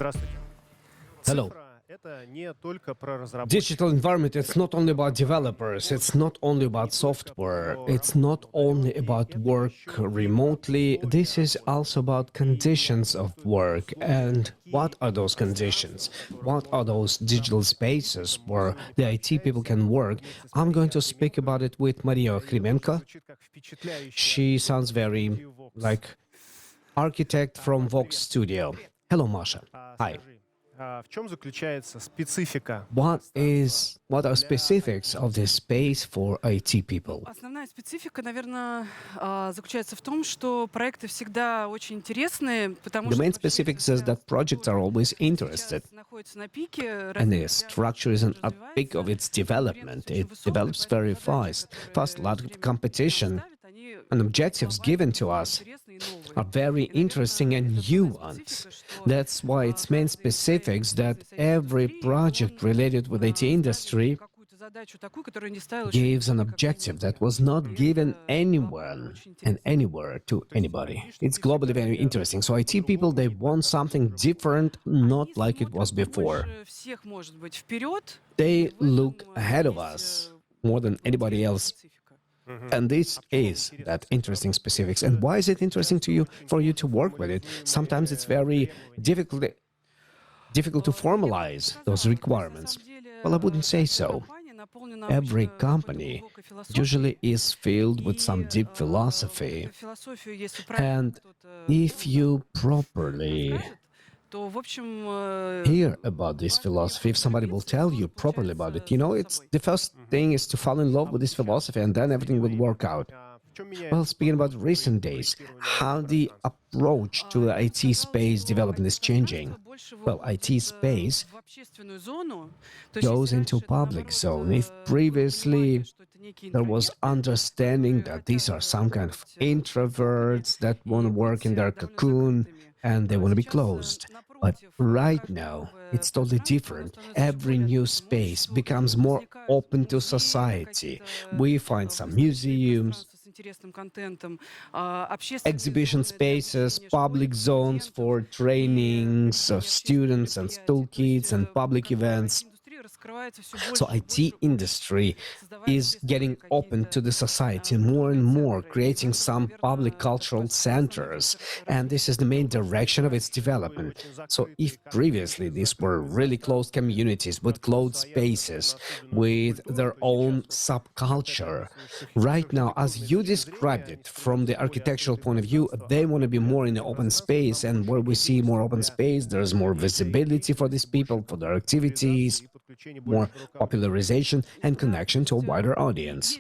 Здравствуйте. Hello. Это не только про разработчиков. Digital environment, it's not only about developers, it's not only about software, it's not only about work remotely, this is also about conditions of work. And what are those conditions? What are those digital spaces where the IT people can work? I'm going to speak about it with Maria Khrimenko. She sounds very like architect from VOX Studio. Hello, Masha. Hi. В чем заключается специфика? What are specifics of this space for IT people? Основная специфика, наверное, заключается в том, что проекты всегда очень интересные, потому The что main вообще specifics is that projects are always interested, сейчас находится на пике and the развития, structure is at peak of its development. It develops very fast. Fast, a lot of competition, and objectives given to us are very interesting and new ones. That's why its main specifics that every project related with IT industry gives an objective that was not given anyone and anywhere to anybody. It's globally very interesting. So IT people, they want something different, not like it was before. They look ahead of us more than anybody else. And this is that interesting specifics. And why is it interesting to you for you to work with it? Sometimes it's very difficult to formalize those requirements. Well, I wouldn't say so. Every company usually is filled with some deep philosophy. And if you properly hear about this philosophy, if somebody will tell you properly about it, it's the first thing is to fall in love with this philosophy, and then everything will work out. Well, speaking about recent days, how the approach to the IT space development is changing. Well, IT space goes into public zone. If previously there was understanding that these are some kind of introverts that want to work in their cocoon and they want to be closed. But right now, it's totally different. Every new space becomes more open to society. We find some museums, exhibition spaces, public zones for trainings of students and toolkits and public events. So IT industry is getting open to the society more and more, creating some public cultural centers. And this is the main direction of its development. So if previously these were really closed communities with closed spaces, with their own subculture, right now, as you described it, from the architectural point of view, they want to be more in the open space. And where we see more open space, there's more visibility for these people, for their activities, more popularization and connection to a wider audience.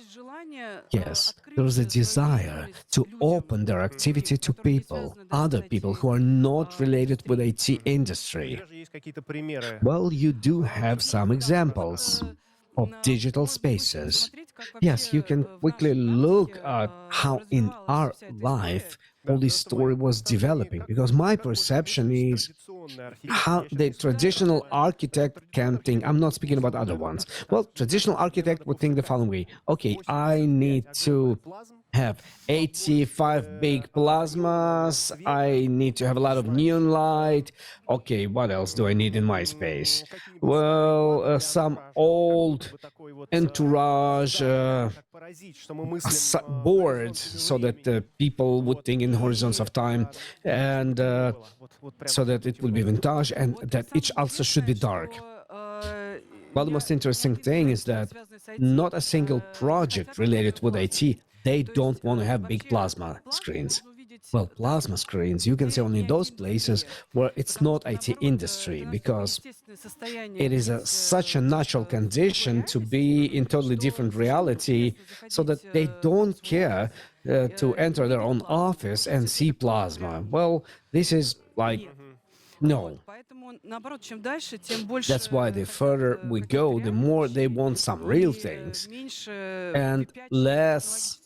Yes, there is a desire to open their activity to people, other people who are not related with IT industry. Well, you do have some examples of digital spaces. Yes, you can quickly look at how in our life all this story was developing, because my perception is how the traditional architect can think. I'm not speaking about other ones. Well, traditional architect would think the following way. Okay, I need to have 85 big plasmas, I need to have a lot of neon light. Okay, what else do I need in my space? Well, some old entourage boards so that people would think in horizons of time, and so that it will be vintage and that it also should be dark. Well, the most interesting thing is that not a single project related with IT, they don't want to have big plasma screens. Well, plasma screens, you can see only those places where it's not IT industry, because it is such a natural condition to be in totally different reality, so that they don't care to enter their own office and see plasma. Well, this is like, no. That's why the further we go, the more they want some real things and less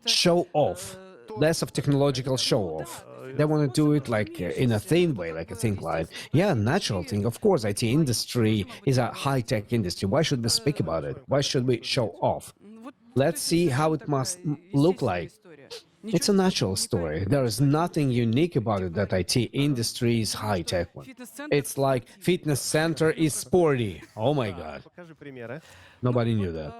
show off, less of technological show off. They want to do it like in a thin way, like a thin line. Yeah, natural thing. Of course, IT industry is a high-tech industry. Why should we speak about it? Why should we show off? Let's see how it must look like. It's a natural story. There is nothing unique about it that IT industry is high-tech one. It's like fitness center is sporty. Oh my God. Покажи примеры. Nobody knew that.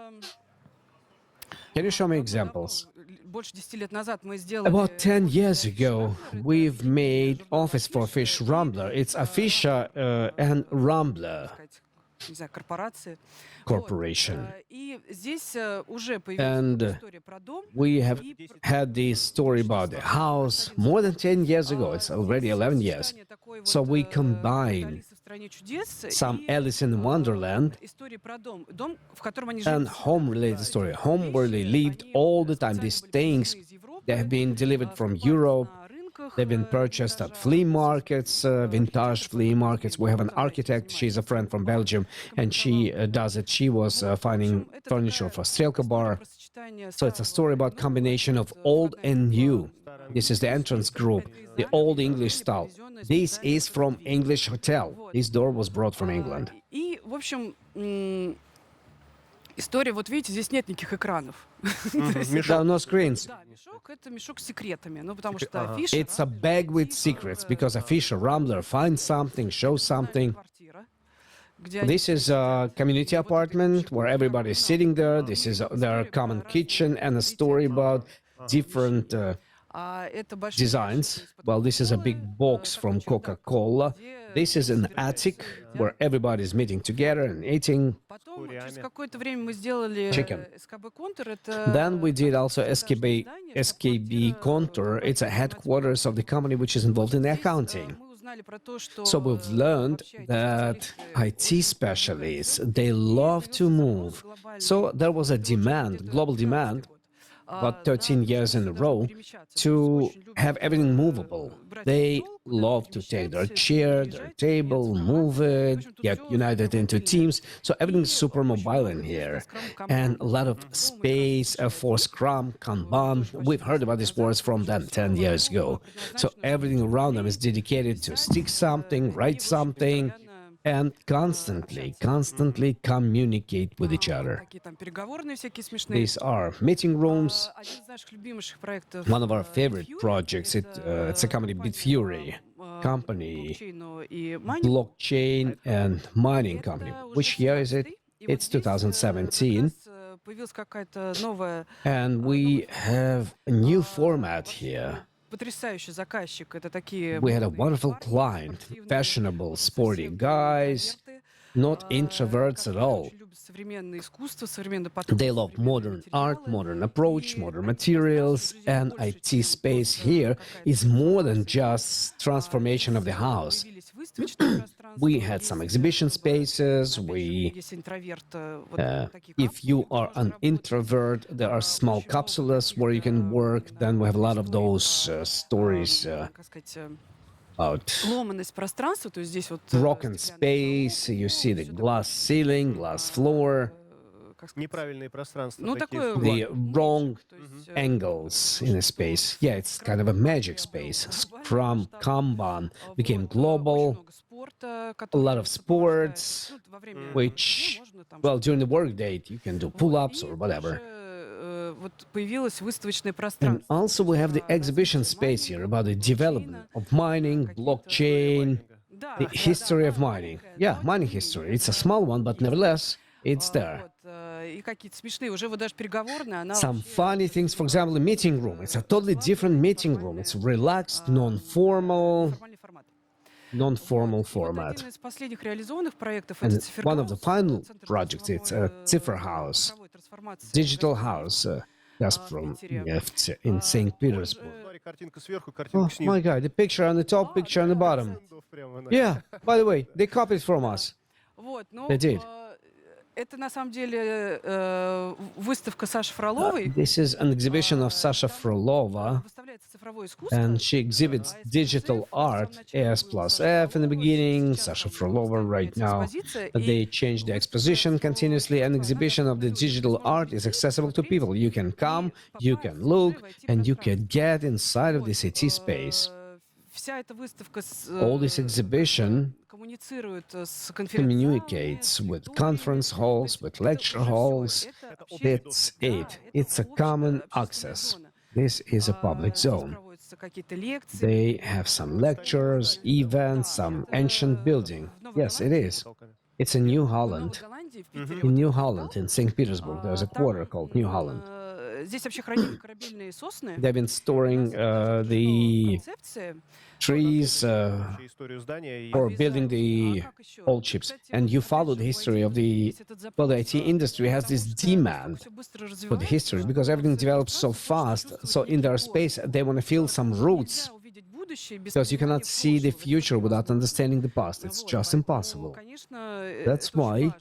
Can you show me examples? Больше 10 лет назад мы сделали About 10 years Fish ago, Rambler. we've made office for Fish Rambler. It's a Fisher and Rambler сказать, не знаю, корпорации. corporation. И здесь уже And появилась история про дом. we have had this story about the house more than 10 years ago. It's already 11 years. Создание такой So вот, we combine Алисы в стране чудес some и, Alice in Wonderland истории про дом. Дом, в котором они жили. and home-related story. Home where they lived all the time. These things, they have been delivered from Europe. They've been purchased at flea markets, vintage flea markets. We have an architect. She's a friend from Belgium, and she does it. She was finding furniture for Strelka bar. So it's a story about combination of old and new. This is the entrance group, the old English style. This is from English hotel. This door was brought from England. И, в общем, история, вот видите, здесь нет никаких экранов. There are no screens. Да, мешок — это мешок с секретами. Ну, потому что Fish It's a bag with secrets because a Fisher Rambler finds something, shows something. квартира, где они This is a community apartment where everybody is sitting there. This is their common kitchen and a story about different это большой designs. Well, this is a big box from Coca-Cola. This is an attic where everybody is meeting together and eating. Потом, через какое-то время мы сделали Chicken. СКБ Контур. Это Then we did also SKB Contour. It's a headquarters of the company which is involved in the accounting. мы узнали про то, что So we've learned that IT specialists, they love to move. So there was a demand, global demand, about 13 years in a row, to have everything movable. They love to take their chair, their table, move it, get united into teams. So everything's super mobile in here. And a lot of space for Scrum, Kanban. We've heard about these words from them 10 years ago. So everything around them is dedicated to stick something, write something, and constantly communicate with each other. такие там переговорные всякие смешные. These are meeting rooms. Один из наших любимейших проектов, One of our favorite projects, it's a company, Bitfury company, блокчейну и майнингу. blockchain and mining company. Which year is it? И вот It's здесь, 2017, как раз, появилась какая-то новая, and we have a new format here. потрясающий заказчик. Это такие We had a молодые wonderful парни, client, спортивные, fashionable, sporty совсем guys, интроверты, not introverts at которые all. очень любят современное искусство, современный подход, They love modern современные art, материалы. modern approach, И modern это materials, пространство and больше, IT чем space просто here какая-то is more than информация. just transformation of the house. Появились выставочные пространства, We had some есть, exhibition чтобы, spaces. опять же, We, если интроверт, вот такие if you капсулы, are можно an работать. introvert, there are small capsules where you can work. Then we have a lot of those stories Как сказать, about ломаность пространства, то есть здесь вот broken стеклянный space. пол, You see the всё glass ceiling, glass floor, как сказать, Неправильные пространства. ну такие такое the wrong то есть, angles in a space. Yeah, it's kind of a magic space. Scrum, Kanban became global. очень много спорта, A который lot of сопровождает, sports, ну, во время which, дня можно там well, during the workday, you can do Вот, pull-ups и or whatever. тоже, вот появилось выставочное And пространство. also we have the exhibition space here about the development of mining, blockchain, Да, the history of mining. Yeah, mining history. It's a small one, but nevertheless, it's there. вот, и какие-то смешные, уже вот даже переговорная, она Some вообще funny things, for example, the meeting room. It's a totally different meeting room. It's relaxed, non-formal, формальный формат. non-formal И вот format. один из последних реализованных проектов And это one of the Цифергаус, final центр projects, it's a цифровой, Ziffer House, цифровой трансформации digital в house. That's from Питере. in St. Petersburg. Смотри, картинка сверху, Oh картинка снизу. my God, the picture on the top, picture on the bottom. Прямо, да. Yeah, by the way, they copied from us. Вот, ну, They did. это на самом деле выставка Саши Фроловой. This is an exhibition of Sasha Frolova, Выставляется цифровое искусство. and she exhibits digital art, AS plus F in the beginning, Sasha Frolova right now. They change the exposition continuously. An exhibition of the digital art is accessible to people. You can come, you can look, and you can get inside of this IT space. Вся эта выставка All this exhibition коммуницирует с communicates with conference halls, with lecture halls. It's it. It's a common access. This is a public Здесь zone. проводятся какие-то лекции. They have some lectures, events, some ancient building. Yes, it is. It's in New В Новой Holland. Голландии, в Питере, In вот New этот Holland, in St. Petersburg, there's a quarter called New Holland. здесь вообще хранили корабельные сосны. They've been storing the Концепции. trees Вообще историю здания и for building the old ships. And you follow the history of the, well, the IT industry has this demand for the history because everything develops so fast. So in their space, they want to feel some roots because you cannot see the future without understanding the past. It's just impossible. That's why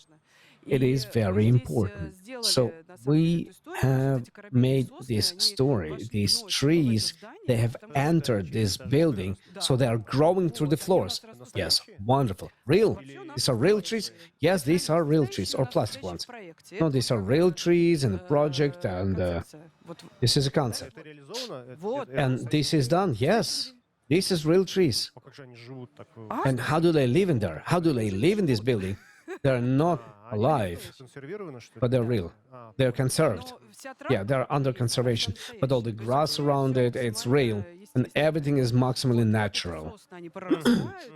it is very important. So we have made this story. These trees, they have entered this building, so they are growing through the floors. Yes, wonderful. Real. These are real trees? Yes, these are real trees, or plastic ones. No, these are real trees in a project, and this is a concept. это реализовано. And this is done, yes. This is real trees. Как же они живут так? And how do they live in there? How do they live in this building? They're not alive, Консервировано, что ли? but they're real. They're conserved. Yeah, they're under conservation. But all the grass around it, it's real. And everything is maximally natural.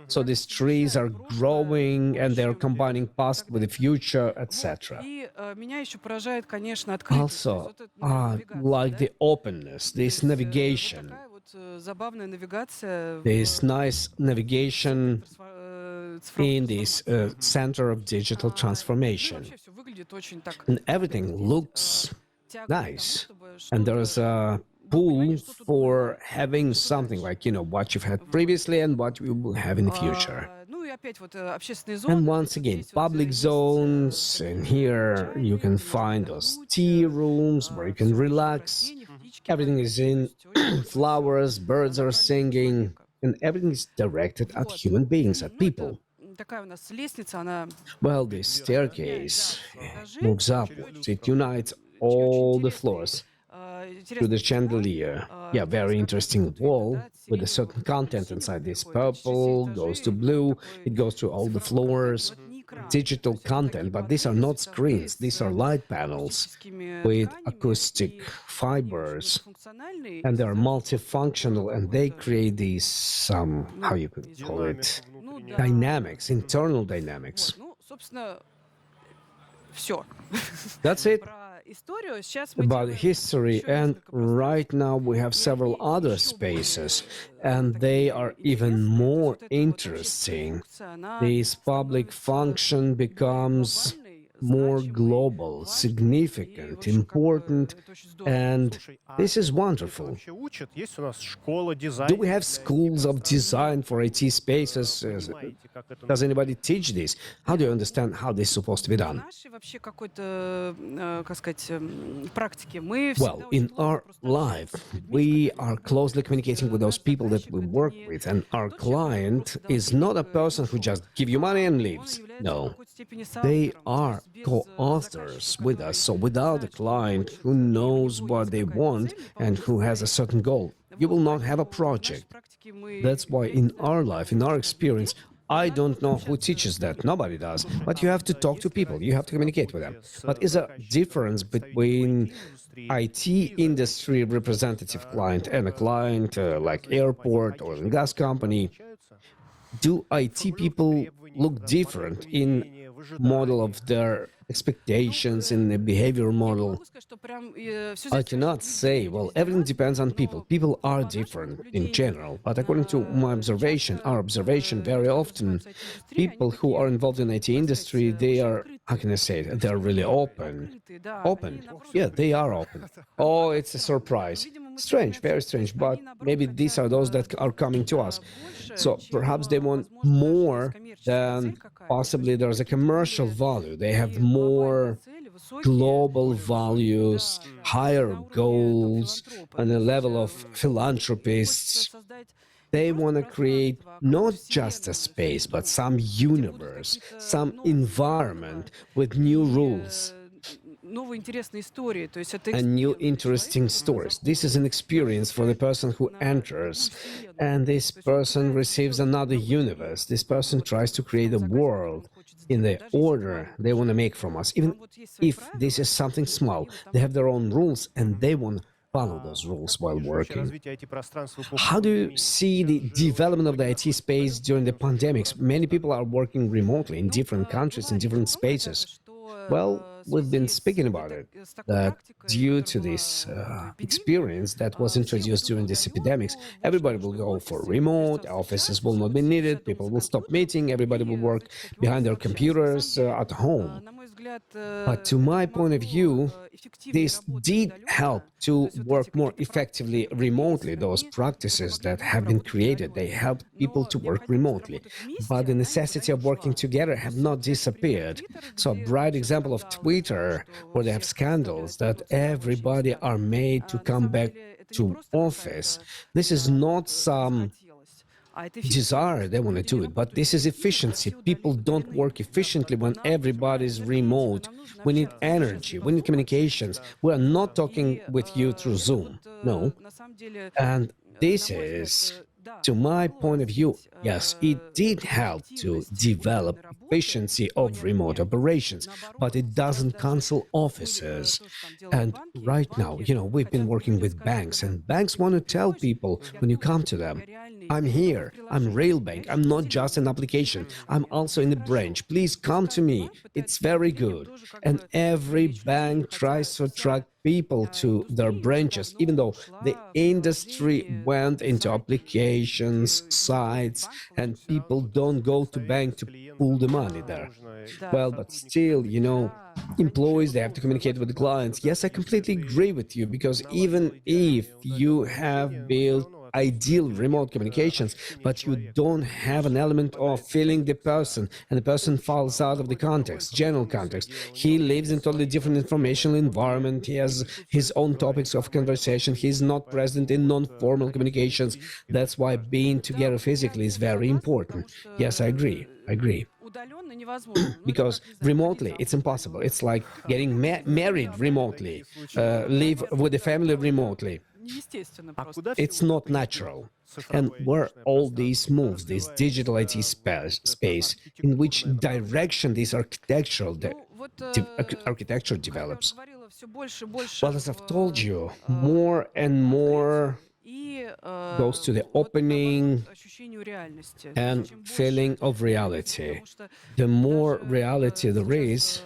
So these trees are growing and they're combining past with the future, etc. И меня еще поражает, конечно, открытие. Also, То есть вот эта навигация, like да? the openness, this Вот navigation, такая вот забавная навигация this nice navigation in this center of digital transformation. Вообще все выглядит очень так And everything looks тягостно, nice. как будто бы And что-то, there's a pool for having something like, what you've had previously and what you will have in the future. Ну и опять вот общественные зоны. And то once есть вот again, здесь вот, public есть, zones, and here you can find those tea rooms where you can relax. растения, птички, Everything is in то есть очень flowers, birds are singing, and everything is directed at human beings, at people. такая у нас лестница, она Well, this staircase moves upwards. It unites all the floors through the chandelier. Yeah, very interesting wall with a certain content inside. This purple goes to blue, it goes to all the floors. Digital content, but these are not screens, these are light panels with acoustic fibers, and they're multifunctional, and they create these how you could call it, dynamics, internal dynamics. Ну, собственно, все. That's it Про историю сейчас мы about делаем history, еще and несколько простых. right now we have several other spaces, and they are even more interesting. This public function becomes more global, significant, important, and this is wonderful. Вообще учат? Есть у нас школа дизайна. Do we have schools of design for IT spaces? Понимаете, как это Does anybody teach this? How do you understand how this is supposed to be done? Нашей вообще какой-то, как сказать, практике мы Well, всегда in очень много our просто life, общаемся с людьми, we которые are closely communicating with those people that we work with, and our client is not a person who just give you money and leaves. No, they are co-authors with us. So without a client who knows what they want and who has a certain goal, you will not have a project. That's why in our life, in our experience, I don't know who teaches that. Nobody does. But you have to talk to people. You have to communicate with them. But is there a difference between IT industry representative client and a client like airport or a gas company? Do IT people look different in model of their expectations, in the behavior model? I cannot say. Well, everything depends on people. People are different in general. But according to my observation, our observation, very often, people who are involved in IT industry, they are, how can I say it? They're really open. Open. Yeah, they are open. Oh, it's a surprise. Strange, very strange. But maybe these are those that are coming to us. So perhaps they want more than possibly there's a commercial value. They have more global values, higher goals, and a level of philanthropists. They want to create not just a space, but some universe, some environment with new rules and new interesting stories. This is an experience for the person who enters, and this person receives another universe. This person tries to create a world in the order they want to make from us. Even if this is something small, they have their own rules and they want follow those rules while Видишь вообще working. развитие IT-пространства в эпоху How do you пандемии? see the Это же development of очень the многие IT space during the pandemics? Many people are working remotely in different countries, in different spaces. Well, we've been speaking about it, that due to this experience that was introduced during these epidemics, everybody will go for remote, offices will not be needed, people will stop meeting, everybody will work behind their computers at home. But to my point of view, this did help to work more effectively remotely. Those practices that have been created, they helped people to work remotely. But the necessity of working together have not disappeared. So a bright example of Twitter, where they have scandals that everybody are made to come back to office. This is not some desire they want to do it, but this is efficiency. People don't work efficiently when everybody's remote. We need energy, we need communications. We are not talking with you through Zoom, no. And this is, to my point of view, yes, it did help to develop efficiency of remote operations, but it doesn't cancel offices. And right now, we've been working with banks, and banks want to tell people when you come to them, I'm here, I'm Railbank, I'm not just an application, I'm also in the branch. Please come to me, it's very good. And every bank tries to attract people to their branches, even though the industry went into applications, sites, and people don't go to bank to pull the money there. Well, but still, employees, they have to communicate with the clients. Yes, I completely agree with you, because even if you have built ideal remote communications, but you don't have an element of feeling the person, and the person falls out of the context, general context. He lives in totally different informational environment. He has his own topics of conversation. He's not present in non-formal communications. That's why being together physically is very important. Yes, I agree. I agree. Because remotely, it's impossible. It's like getting married remotely, live with the family remotely. It's not natural. And where all these moves, this digital IT space, in which direction this architecture develops? Well, as I've told you, more and more goes to the opening and feeling of reality. The more reality there is,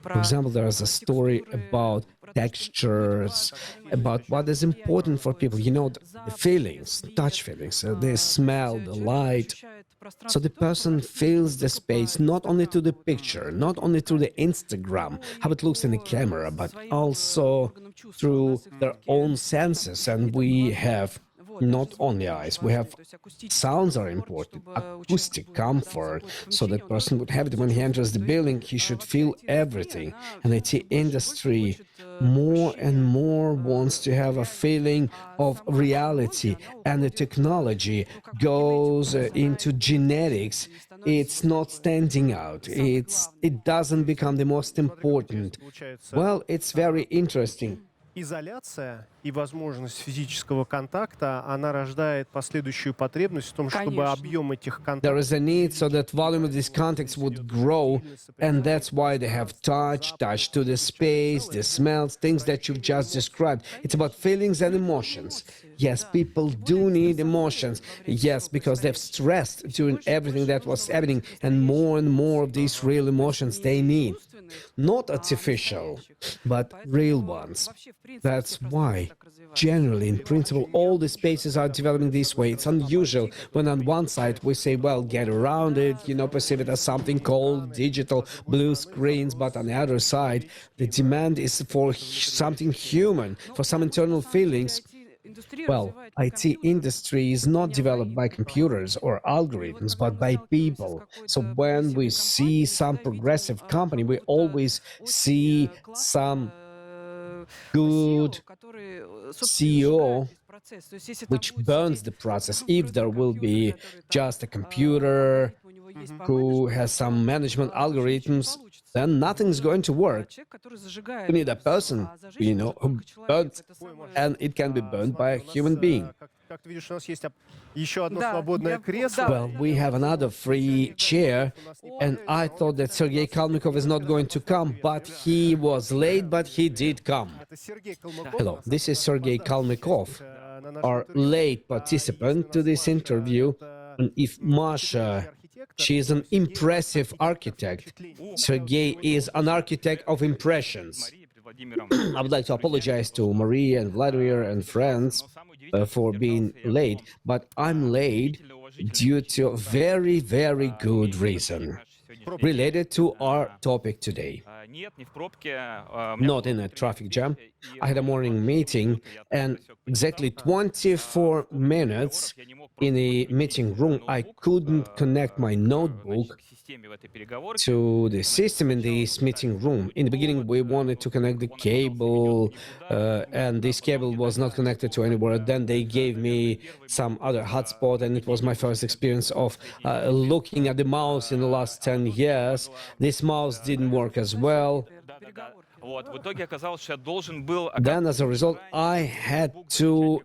for example, there is a story about textures, about what is important for people. The feelings, touch feelings, the smell, the light. So the person feels the space not only to the picture, not only through the Instagram, how it looks in the camera, but also through their own senses. And we have not only eyes, we have sounds are important, acoustic comfort, so that person would have it when he enters the building, he should feel everything. And the IT industry more and more wants to have a feeling of reality, and the technology goes into genetics. It's not standing out. It doesn't become the most important. Well, it's very interesting. Изоляция и возможность физического контакта, она рождает последующую потребность в том, чтобы Конечно. объем этих There контактов... is a need so that volume of these contacts would grow, and that's why they have touch to the space, the smells, things that you've just described. It's about feelings and emotions. Yes, people do need emotions. Yes, because they've stressed during everything that was happening, and more of these real emotions they need. Not artificial, but real ones. That's why, generally, in principle, all the spaces are developing this way. It's unusual when on one side we say, well, get around it, perceive it as something called digital blue screens, but on the other side, the demand is for something human, for some internal feelings. Well, IT industry is not developed by computers or algorithms, but by people. So when we see some progressive company, we always see some good CEO which burns the process. If there will be just a computer who has some management algorithms, then nothing's going to work. You need a person, who burns, and it can be burned by a human being. Как ты видишь, у нас есть еще одно Да, свободное кресло. Well, we have another free chair, and I thought that Sergei Kalmykov is not going to come, but he was late, but he did come. Это Сергей Калмыков. Hello, this is Sergei Kalmykov, our late participant to this interview. And if Masha, she is an impressive architect, Sergei is an architect of impressions. I would like to apologize to Maria and Vladimir and friends for being late, but I'm late due to a very, very good reason related to our topic today. Not in a traffic jam. I had a morning meeting, and exactly 24 minutes in the meeting room, I couldn't connect my notebook to the system in this meeting room. In the beginning, we wanted to connect the cable, and this cable was not connected to anywhere. Then they gave me some other hotspot, and it was my first experience of looking at the mouse in the last 10 years. This mouse didn't work as well. Then, as a result, I had to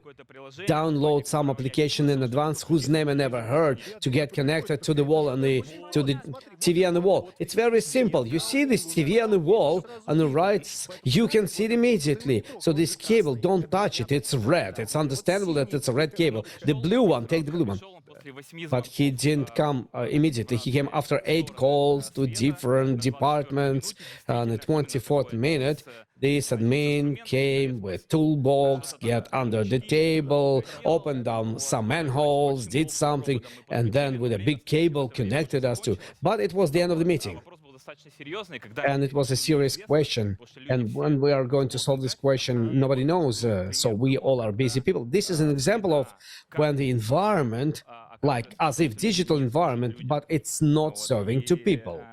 download some application in advance whose name I never heard to get connected to the wall and to the TV on the wall. It's very simple. You see this TV on the wall on the right, you can see it immediately. So this cable, don't touch it. It's red. It's understandable that it's a red cable. The blue one, take the blue one. But he didn't come immediately. He came after 8 calls to different departments. On the 24th minute, this admin came with toolbox, get under the table, opened down some manholes, did something, and then with a big cable connected us to. But it was the end of the meeting. And it was a serious question. And when we are going to solve this question, nobody knows. So we all are busy people. This is an example of when the environment, like as if digital environment, but it's not serving to people.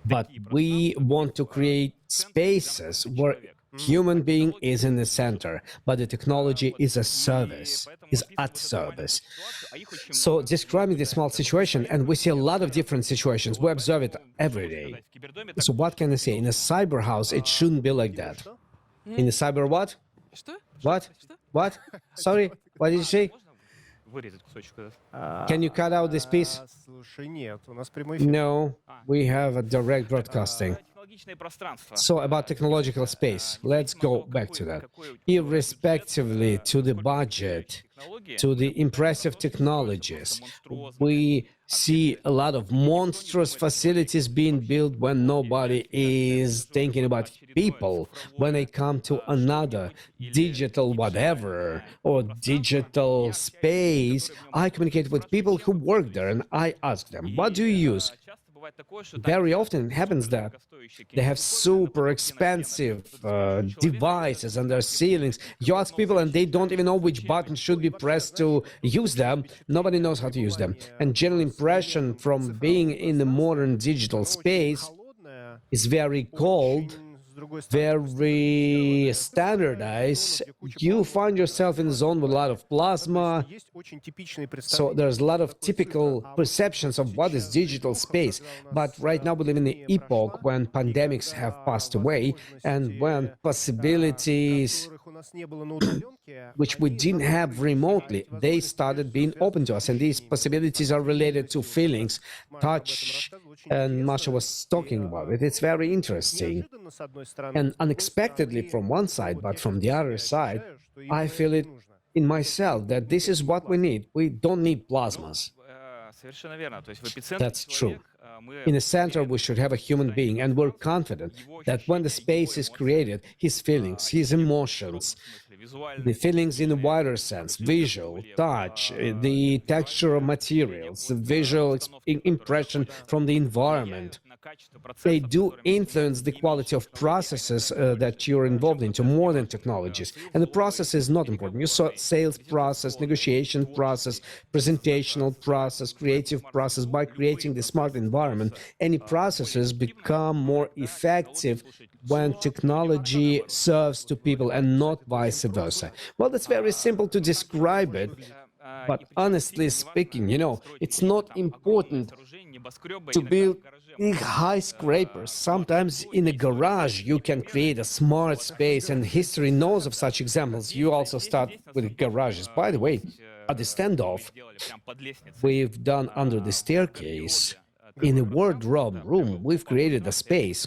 But we want to create spaces where human being is in the center, but the technology is a service, is at service. So describing this small situation, and we see a lot of different situations, we observe it every day. So what can I say? In a cyber house, it shouldn't be like that. In a cyber what? What? What? Sorry, what did you say? Can you cut out this piece? Слушай, нет, у нас прямой эфир. No, we have a direct broadcasting. So about technological space, let's go back to that. Irrespectively to the budget, to the impressive technologies, we see a lot of monstrous facilities being built when nobody is thinking about people. When they come to another digital whatever or digital space, I communicate with people who work there and I ask them, what do you use? Very often it happens that they have super expensive devices on their ceilings. You ask people and they don't even know which button should be pressed to use them. Nobody knows how to use them. And general impression from being in the modern digital space is very cold, very standardized. You find yourself in a zone with a lot of plasma. So there's a lot of typical perceptions of what is digital space. But right now we live in an epoch when pandemics have passed away and when possibilities which we didn't have remotely, they started being open to us. And these possibilities are related to feelings, touch, and Masha was talking about it. It's very interesting. And unexpectedly from one side, but from the other side, I feel it in myself that this is what we need. We don't need plasmas. That's true. In the center, we should have a human being, and we're confident that when the space is created, his feelings, his emotions, the feelings in a wider sense, visual, touch, the texture of materials, the visual impression from the environment, they do influence the quality of processes that you're involved into more than technologies. And the process is not important. You saw sales process, negotiation process, presentational process, creative process. By creating the smart environment, any processes become more effective when technology serves to people and not vice versa. Well, that's very simple to describe it. But honestly speaking, you know, it's not important to build big high scrapers. Sometimes in a garage you can create a smart space, and history knows of such examples. You also start with garages. By the way, at the standoff we've done under the staircase, in a wardrobe room, we've created a space.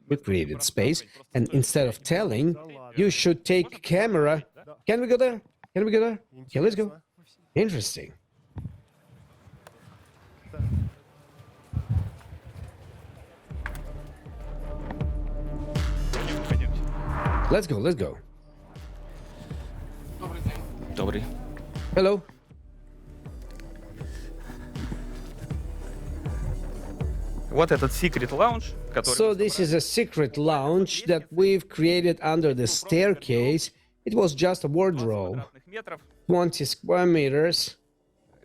We created space, and instead of telling, you should take camera. Can we go there? Can we go there? Okay, let's go. Interesting. Let's go, let's go. Добрый. Hello. Вот этот secret lounge, который So this is a secret lounge that we've created under the staircase. It was just a wardrobe, квадратных метров, 20 square meters,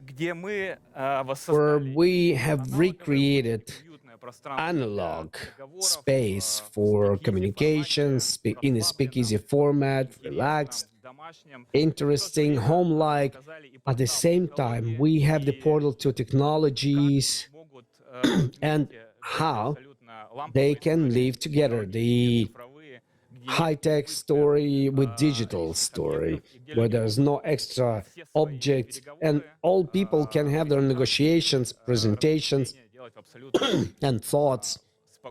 где мы where воссоздали we have recreated уютное пространство analog переговоров, space for communications in a speakeasy format, relaxed, домашнем. interesting, home-like. At the same time, we have the portal to technologies Могут and how they can live together. The high-tech story with digital story, where there's no extra objects, and all people can have their negotiations, presentations, and thoughts.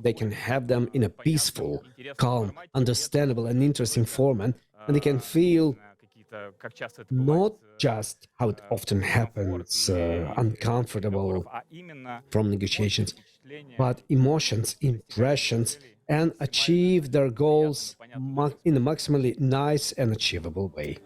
They can have them in a peaceful, calm, understandable, and interesting format, and they can feel not just how it often happens, uncomfortable from negotiations, but emotions, impressions, and achieve their goals in a maximally nice and achievable way.